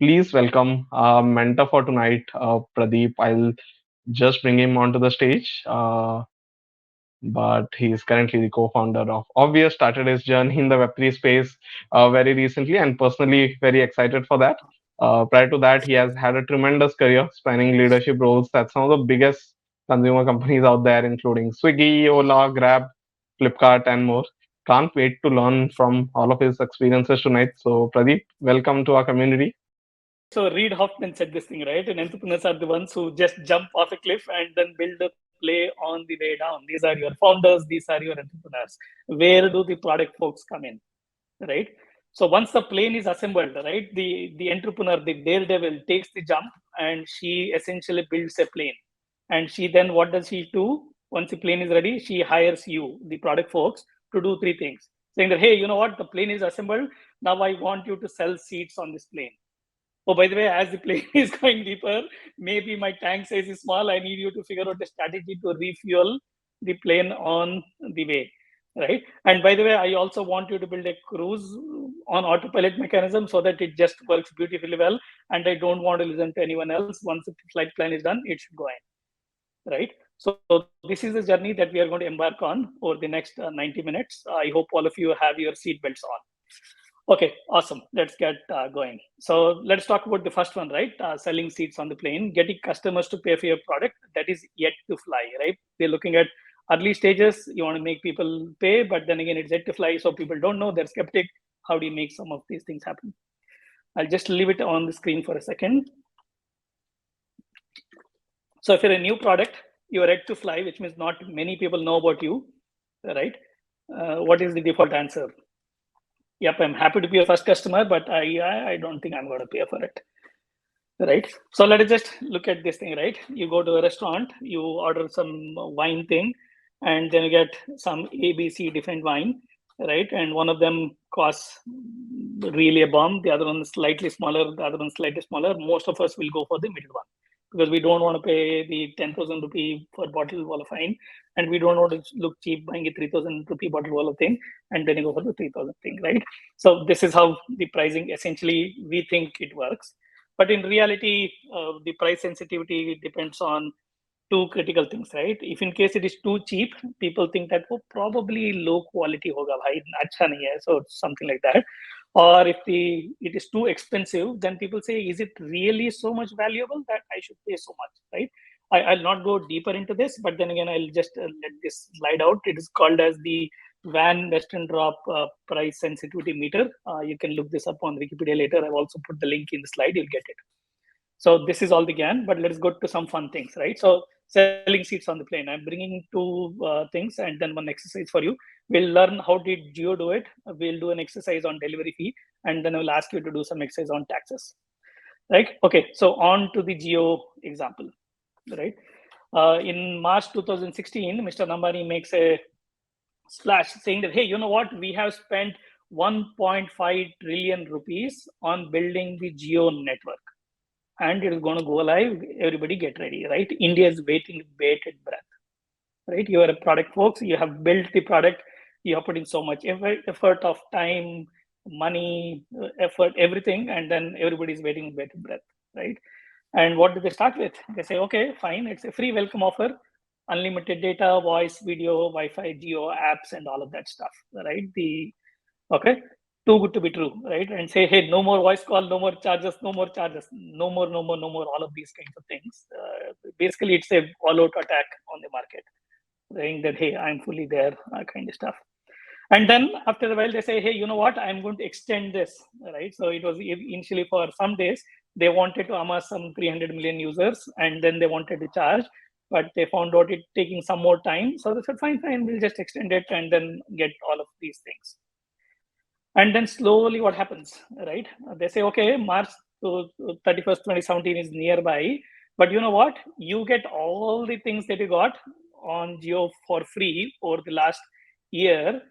Please welcome our mentor for tonight, Pradeep. I'll just bring him onto the stage. But he is currently the co-founder of Obvious, started his journey in the Web3 space very recently, and personally very excited for that. Prior to that, he has had a tremendous career spanning leadership roles at some of the biggest consumer companies out there, including Swiggy, Ola, Grab, Flipkart, and more. Can't wait to learn from all of his experiences tonight. So, Pradeep, welcome to our community. So Reid Hoffman said this thing, right? And entrepreneurs are the ones who just jump off a cliff and then build a play on the way down. These are your founders, these are your entrepreneurs. Where do the product folks come in, right? So once the plane is assembled, right, the entrepreneur, the daredevil, takes the jump and she essentially builds a plane. And she then, what does she do? Once the plane is ready, she hires you, the product folks, to do three things. Saying that, hey, you know what? The plane is assembled. Now I want you to sell seats on this plane. Oh, by the way, as the plane is going deeper, maybe my tank size is small. I need you to figure out a strategy to refuel the plane on the way, right? And by the way, I also want you to build a cruise on autopilot mechanism so that it just works beautifully well. And I don't want to listen to anyone else. Once the flight plan is done, it should go in, right? So this is the journey that we are going to embark on over the next 90 minutes. I hope all of you have your seatbelts on. Okay, awesome. Let's get going. So let's talk about the first one, right? Selling seats on the plane, getting customers to pay for your product. That is yet to fly, right? We're looking at early stages. You want to make people pay, but then again, it's yet to fly. So people don't know, they're skeptic. How do you make some of these things happen? I'll just leave it on the screen for a second. So if you're a new product, you're yet to fly, which means not many people know about you, right? What is the default answer? Yep, I'm happy to be your first customer, but I don't think I'm going to pay for it, right? So let us just look at this thing, right? You go to a restaurant, you order some wine thing, and then you get some ABC different wine, right? And one of them costs really a bomb, the other one is slightly smaller, the other one slightly smaller. Most of us will go for the middle one because we don't want to pay the 10,000 rupee for bottle of wine, and we don't want to look cheap buying a 3,000 rupee bottle of thing, and then you go for the 3,000 thing, right? So this is how the pricing essentially we think it works. But in reality, the price sensitivity depends on two critical things, right? If in case it is too cheap, people think that oh, probably low quality hoga bhai, acha nahi hai, so something like that. Or if it is too expensive, then people say, is it really so much valuable that I should pay so much, right? I'll not go deeper into this, but then again, I'll just let this slide out. It is called as the Van Westendorp price sensitivity meter. You can look this up on Wikipedia later. I've also put the link in the slide. You'll get it. So this is all the GAN, but let's go to some fun things, right? So selling seats on the plane. I'm bringing two things and then one exercise for you. We'll learn how did Jio do it. We'll do an exercise on delivery fee, and then I will ask you to do some exercise on taxes, right? Okay, so on to the Jio example, right? In March 2016, Mr. Nambani makes a splash saying that, hey, you know what? We have spent 1.5 trillion rupees on building the Jio network, and it is going to go live. Everybody get ready, right? India is waiting bated breath, right? You are a product folks. You have built the product. You have put in so much effort of time, money, effort, everything, and then everybody is waiting bated breath, right? And what do they start with? They say, okay, fine, it's a free welcome offer, unlimited data, voice, video, Wi-Fi, Geo apps, and all of that stuff, right? Okay, too good to be true, right? And say, hey, no more voice call, no more charges, no more charges, no more, no more, no more, all of these kinds of things. Basically, it's a all-out attack on the market, saying that, hey, I'm fully there, kind of stuff. And then after a while, they say, hey, you know what? I'm going to extend this, right? So it was initially for some days, they wanted to amass some 300 million users, and then they wanted to charge, but they found out it taking some more time. So they said, fine, we'll just extend it and then get all of these things. And then slowly what happens, right? They say, okay, March 31st, 2017 is nearby, but you know what? You get all the things that you got on Jio for free over the last year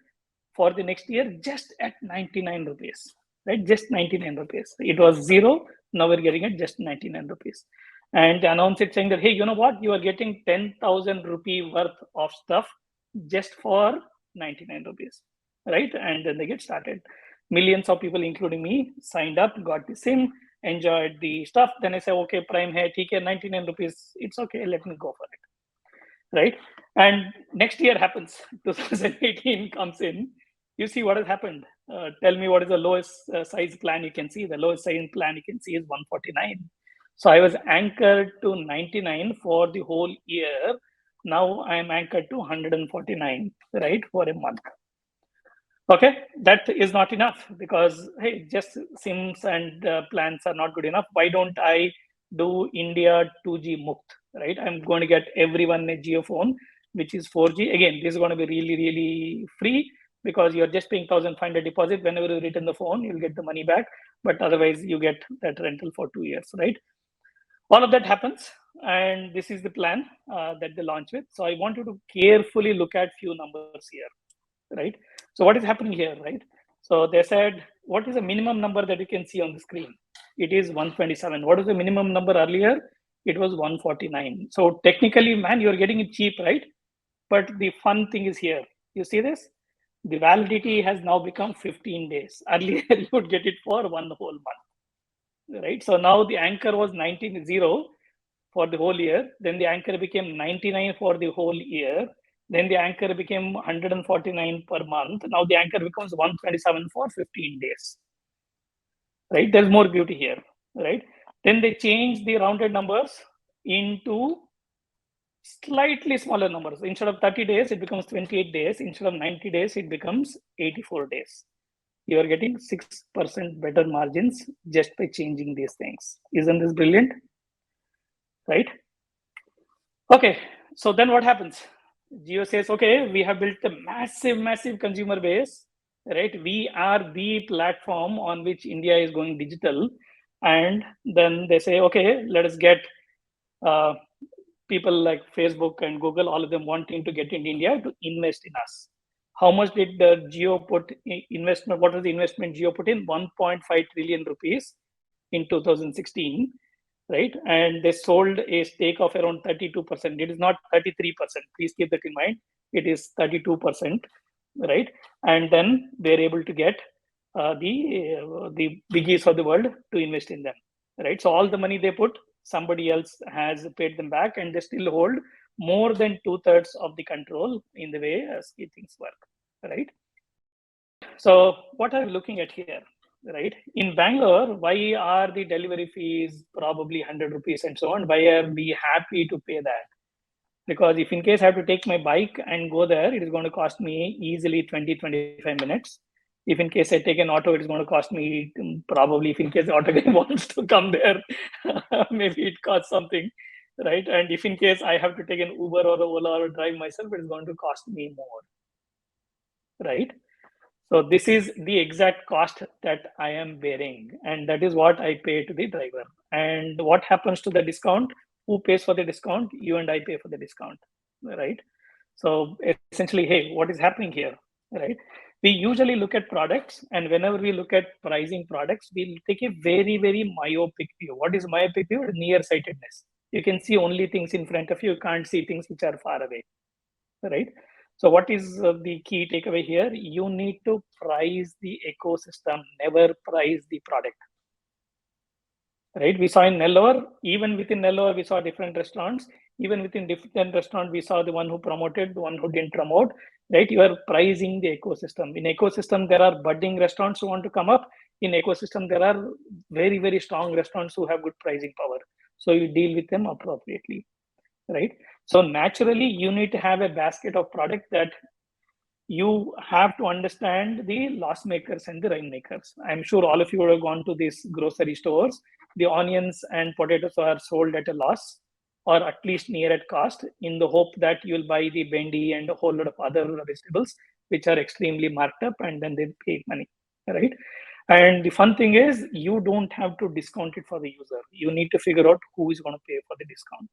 for the next year just at 99 rupees, right? Just 99 rupees. It was zero. Now we're getting it just 99 rupees. And announce it saying that, hey, you know what? You are getting 10,000 rupee worth of stuff just for 99 rupees, right? And then they get started. Millions of people, including me, signed up, got the SIM, enjoyed the stuff. Then I say, okay, Prime hai, theek hai, 99 rupees, it's okay, let me go for it, right? And next year happens, 2018 comes in, you see what has happened. Tell me what is the lowest size plan you can see. The lowest size plan you can see is 149. So I was anchored to 99 for the whole year. Now I am anchored to 149, right, for a month. Okay, that is not enough because, hey, just SIMs and plans are not good enough. Why don't I do India 2G Mukt, right? I'm going to get everyone a Jio phone, which is 4G. Again, this is going to be really, really free because you're just paying 1,500 deposit. Whenever you return the phone, you'll get the money back. But otherwise, you get that rental for 2 years, right? All of that happens. And this is the plan that they launch with. So I want you to carefully look at few numbers here, right? So what is happening here, right? So they said, what is the minimum number that you can see on the screen? It is 127. What is the minimum number earlier? It was 149. So technically, man, you're getting it cheap, right? But the fun thing is here. You see this? The validity has now become 15 days. Earlier, you would get it for one whole month, right? So now the anchor was 19.0 for the whole year. Then the anchor became 99 for the whole year. Then the anchor became 149 per month. Now the anchor becomes 127 for 15 days. Right? There's more beauty here. Right? Then they change the rounded numbers into slightly smaller numbers. Instead of 30 days, it becomes 28 days. Instead of 90 days, it becomes 84 days. You are getting 6% better margins just by changing these things. Isn't this brilliant? Right? Okay, so then what happens? Jio says, okay, we have built a massive consumer base, right? We are the platform on which India is going digital. And then they say, okay, let us get people like Facebook and Google, all of them wanting to get in India to invest in us. How much did the Jio put investment? What was the investment Jio put in? 1.5 trillion rupees in 2016. Right, and they sold a stake of around 32%. It is not 33%. Please keep that in mind. It is 32%, right? And then they're able to get the biggies of the world to invest in them, right? So all the money they put, somebody else has paid them back, and they still hold more than 2/3 of the control in the way things work, right? So what are we looking at here? Right, in Bangalore, why are the delivery fees probably 100 rupees and so on? Why are we happy to pay that? Because if in case I have to take my bike and go there, it is going to cost me easily 20-25 minutes. If in case I take an auto, it is going to cost me probably, if in case the auto guy wants to come there, maybe it costs something, right? And if in case I have to take an Uber or Ola or drive myself, it is going to cost me more, right? So this is the exact cost that I am bearing, and that is what I pay to the driver. And what happens to the discount? Who pays for the discount? You and I pay for the discount, right? So essentially, hey, what is happening here, right? We usually look at products, and whenever we look at pricing products, we'll take a very myopic view. What is myopic view? Nearsightedness. You can see only things in front of you. You can't see things which are far away, right? So what is the key takeaway here? You need to price the ecosystem, never price the product. Right? We saw in Nellore, even within Nellore, we saw different restaurants. Even within different restaurants, we saw the one who promoted, the one who didn't promote. Right? You are pricing the ecosystem. In ecosystem, there are budding restaurants who want to come up. In ecosystem, there are very strong restaurants who have good pricing power. So you deal with them appropriately. Right? So naturally, you need to have a basket of product that you have to understand the loss makers and the rainmakers. I'm sure all of you would have gone to these grocery stores. The onions and potatoes are sold at a loss or at least near at cost in the hope that you'll buy the bendi and a whole lot of other vegetables, which are extremely marked up, and then they pay money, right? And the fun thing is you don't have to discount it for the user. You need to figure out who is going to pay for the discount.